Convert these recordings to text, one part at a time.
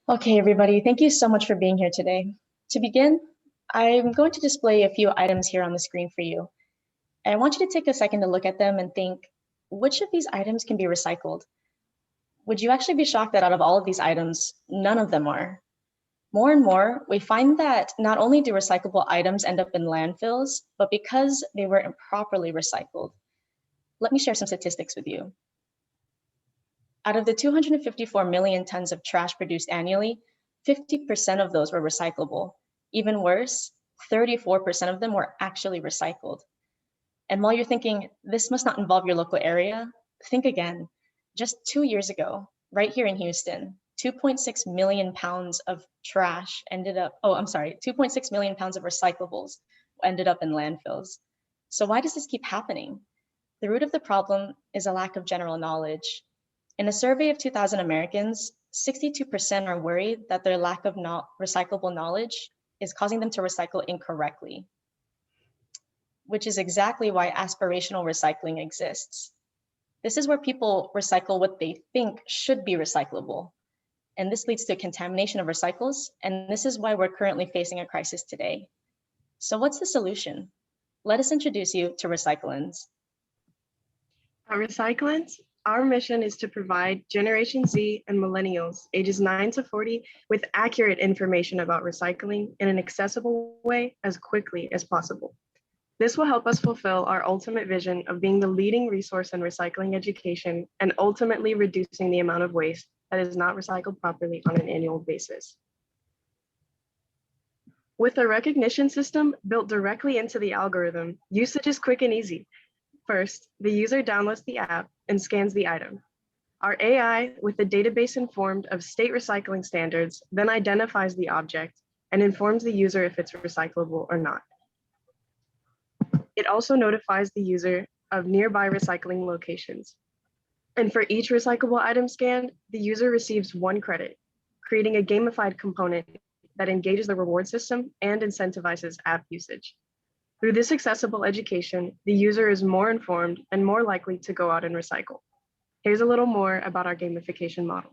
Okay, everybody, thank you so much for being here today. To begin, I'm going to display a few items here on the screen for you. I want you to take a second to look at them and think, which of these items can be recycled? Would you actually be shocked that out of all of these items, none of them are? More and more, we find that not only do recyclable items end up in landfills, but because they were improperly recycled. Let me share some statistics with you. Out of the 254 million tons of trash produced annually, 50% of those were recyclable. Even worse, 34% of them were actually recycled. And while you're thinking, this must not involve your local area, think again. Just 2 years ago, right here in Houston, 2.6 million pounds of trash ended up, 2.6 million pounds of recyclables ended up in landfills. So why does this keep happening? The root of the problem is a lack of general knowledge. In a survey of 2,000 Americans, 62% are worried that their lack of recyclable knowledge is causing them to recycle incorrectly, which is exactly why aspirational recycling exists. This is where people recycle what they think should be recyclable. And this leads to contamination of recycles, and this is why we're currently facing a crisis today. So what's the solution? Let us introduce you to RecycLens. At RecycLens, our mission is to provide Generation Z and millennials ages 9 to 40 with accurate information about recycling in an accessible way as quickly as possible. This will help us fulfill our ultimate vision of being the leading resource in recycling education and ultimately reducing the amount of waste that is not recycled properly on an annual basis. With a recognition system built directly into the algorithm, usage is quick and easy. First, the user downloads the app and scans the item. Our AI, with the database informed of state recycling standards, then identifies the object and informs the user if it's recyclable or not. It also notifies the user of nearby recycling locations. And for each recyclable item scanned, the user receives 1 credit, creating a gamified component that engages the reward system and incentivizes app usage. Through this accessible education, the user is more informed and more likely to go out and recycle. Here's a little more about our gamification model.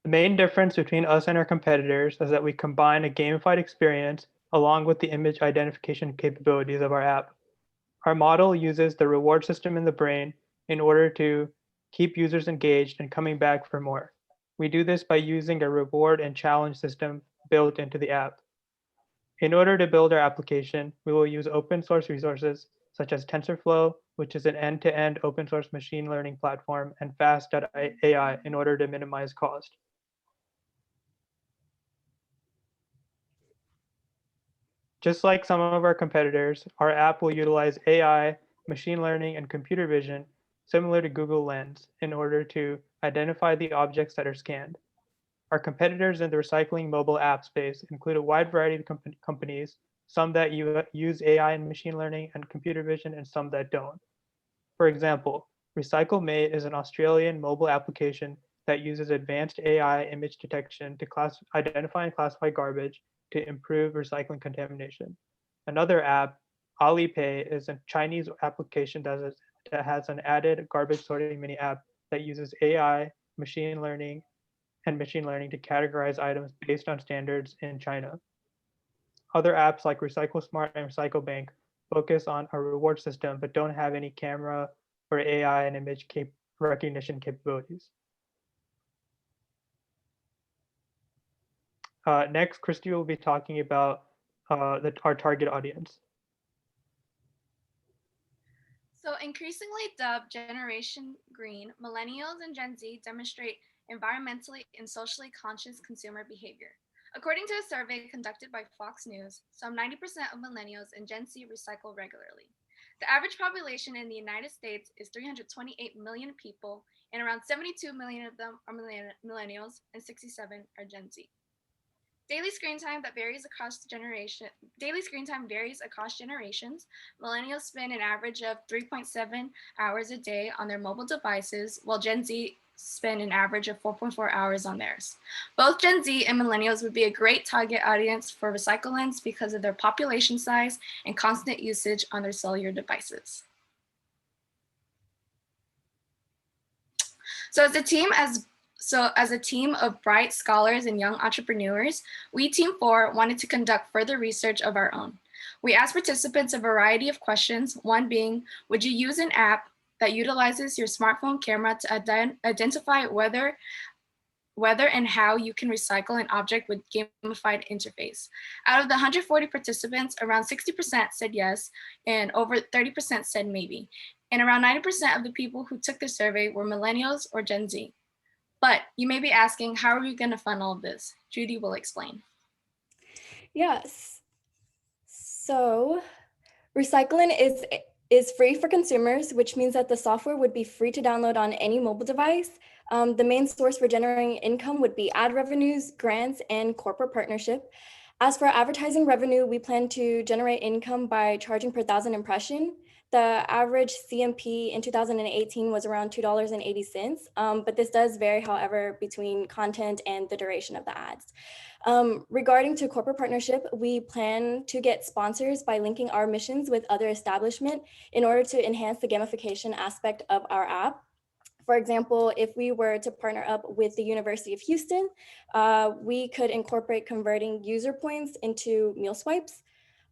The main difference between us and our competitors is that we combine a gamified experience along with the image identification capabilities of our app. Our model uses the reward system in the brain in order to keep users engaged and coming back for more. We do this by using a reward and challenge system built into the app. In order to build our application, we will use open source resources such as TensorFlow, which is an end-to-end open source machine learning platform, and Fast.ai in order to minimize cost. Just like some of our competitors, our app will utilize AI, machine learning, and computer vision, similar to Google Lens, in order to identify the objects that are scanned. Our competitors in the recycling mobile app space include a wide variety of companies, some that use AI and machine learning and computer vision, and some that don't. For example, RecycleMate is an Australian mobile application that uses advanced AI image detection to identify and classify garbage to improve recycling contamination. Another app, Alipay, is a Chinese application that has an added garbage sorting mini app that uses AI, machine learning to categorize items based on standards in China. Other apps like RecycleSmart and RecycleBank focus on a reward system but don't have any camera or AI and image recognition capabilities. Next, Christy will be talking about our target audience. So increasingly dubbed Generation Green, millennials and Gen Z demonstrate environmentally and socially conscious consumer behavior. According to a survey conducted by Fox News, some 90% of millennials and Gen Z recycle regularly. The average population in the United States is 328 million people, and around 72 million of them are millennials and 67 are Gen Z. Daily screen time varies across generations. Millennials spend an average of 3.7 hours a day on their mobile devices, while Gen Z spend an average of 4.4 hours on theirs. Both Gen Z and millennials would be a great target audience for RecycleLens because of their population size and constant usage on their cellular devices. So as the team has So as a team of bright scholars and young entrepreneurs, we Team 4 wanted to conduct further research of our own. We asked participants a variety of questions, one being, would you use an app that utilizes your smartphone camera to identify whether and how you can recycle an object with gamified interface? Out of the 140 participants, around 60% said yes, and over 30% said maybe. And around 90% of the people who took the survey were millennials or Gen Z. But you may be asking, how are we going to fund all of this? Judy will explain. Yes. So RecycLens is free for consumers, which means that the software would be free to download on any mobile device. The main source for generating income would be ad revenues, grants, and corporate partnership. As for advertising revenue, we plan to generate income by charging per 1,000 impression. The average CMP in 2018 was around $2.80, but this does vary, however, between content and the duration of the ads. Regarding to corporate partnership, we plan to get sponsors by linking our missions with other establishments in order to enhance the gamification aspect of our app. For example, if we were to partner up with the University of Houston, we could incorporate converting user points into meal swipes.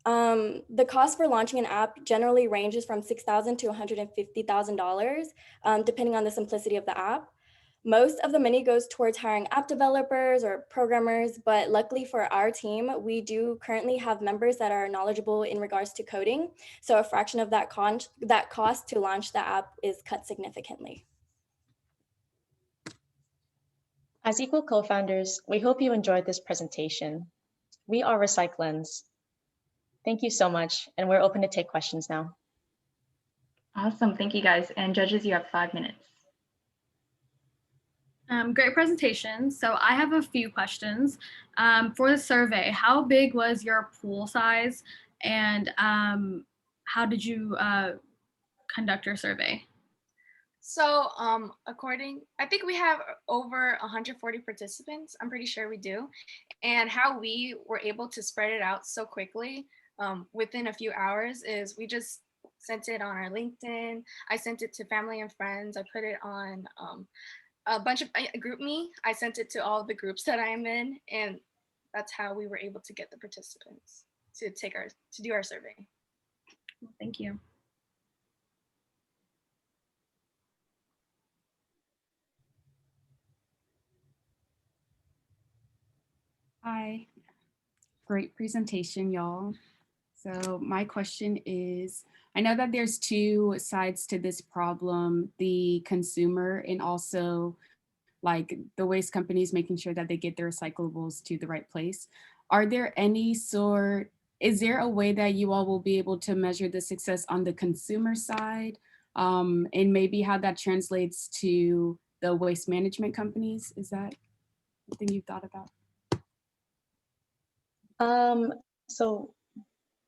The cost for launching an app generally ranges from $6,000 to $150,000, depending on the simplicity of the app. Most of the money goes towards hiring app developers or programmers, but luckily for our team, we do currently have members that are knowledgeable in regards to coding. So a fraction of that cost to launch the app is cut significantly. As equal co-founders, we hope you enjoyed this presentation. We are RecycLens. Thank you so much, and we're open to take questions now. Awesome, thank you guys. And judges, you have 5 minutes. Great presentation. So I have a few questions. For the survey, how big was your pool size, and how did you conduct your survey? So I think we have over 140 participants. I'm pretty sure we do. And how we were able to spread it out so quickly within a few hours is we just sent it on our LinkedIn. I sent it to family and friends. I put it on a bunch of GroupMe. I sent it to all the groups that I'm in, and that's how we were able to get the participants to do our survey. Thank you. Hi, great presentation, y'all. So my question is, I know that there's two sides to this problem, the consumer and also like the waste companies making sure that they get their recyclables to the right place. Is there a way that you all will be able to measure the success on the consumer side, and maybe how that translates to the waste management companies? Is that something you've thought about? So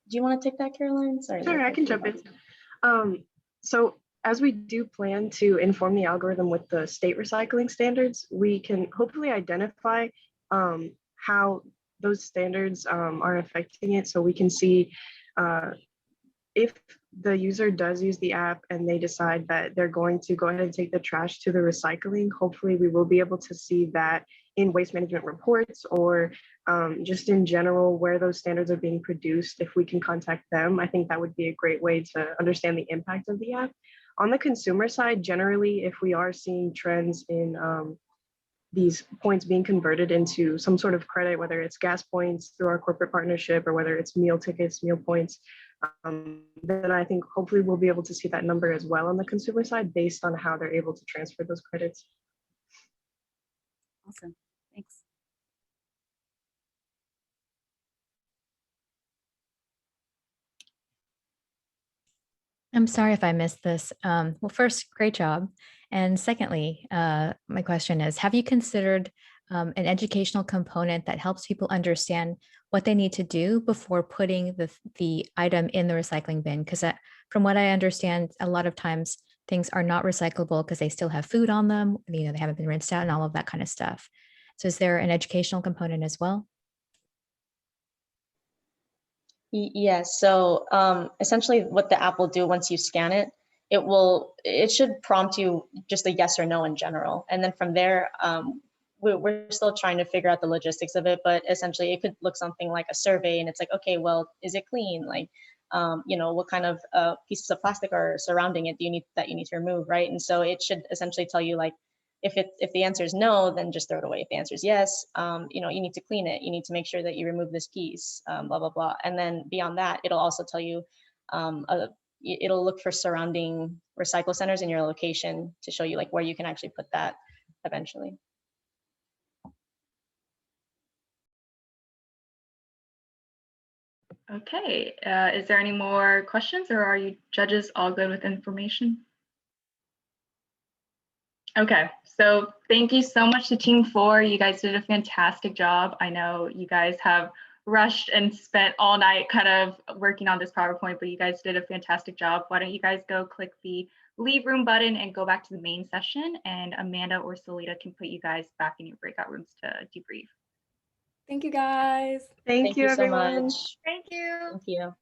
do you want to take that, Caroline? Sorry. Sure, I can jump in. So as we do plan to inform the algorithm with the state recycling standards, we can hopefully identify how those standards are affecting it, so we can see if the user does use the app and they decide that they're going to go ahead and take the trash to the recycling. Hopefully we will be able to see that in waste management reports, or just in general where those standards are being produced. If we can contact them, I think that would be a great way to understand the impact of the app. On the consumer side, generally, if we are seeing trends in these points being converted into some sort of credit, whether it's gas points through our corporate partnership or whether it's meal tickets, meal points, then I think hopefully we'll be able to see that number as well on the consumer side based on how they're able to transfer those credits. Awesome, thanks. I'm sorry if I missed this. Well, first, great job. And secondly, my question is, have you considered an educational component that helps people understand what they need to do before putting the item in the recycling bin? Because from what I understand, a lot of times things are not recyclable because they still have food on them, they haven't been rinsed out and all of that kind of stuff. So is there an educational component as well? Yes, so essentially what the app will do once you scan it, it should prompt you just a yes or no in general. And then from there, we're still trying to figure out the logistics of it, but essentially it could look something like a survey, and it's like, okay, well, is it clean? Like, what kind of pieces of plastic are surrounding it? You need to remove, right? And so it should essentially tell you, like, if the answer is no, then just throw it away. If the answer is yes, you need to clean it. You need to make sure that you remove this piece, blah, blah, blah. And then beyond that, it'll also tell you, it'll look for surrounding recycle centers in your location to show you like where you can actually put that eventually. Okay, is there any more questions, or are you judges all good with information? Okay, so thank you so much to Team 4. You guys did a fantastic job. I know you guys have rushed and spent all night kind of working on this PowerPoint, but you guys did a fantastic job. Why don't you guys go click the leave room button and go back to the main session, and Amanda or Salita can put you guys back in your breakout rooms to debrief. Thank you, guys. Thank you, so everyone. much. Thank you. Thank you.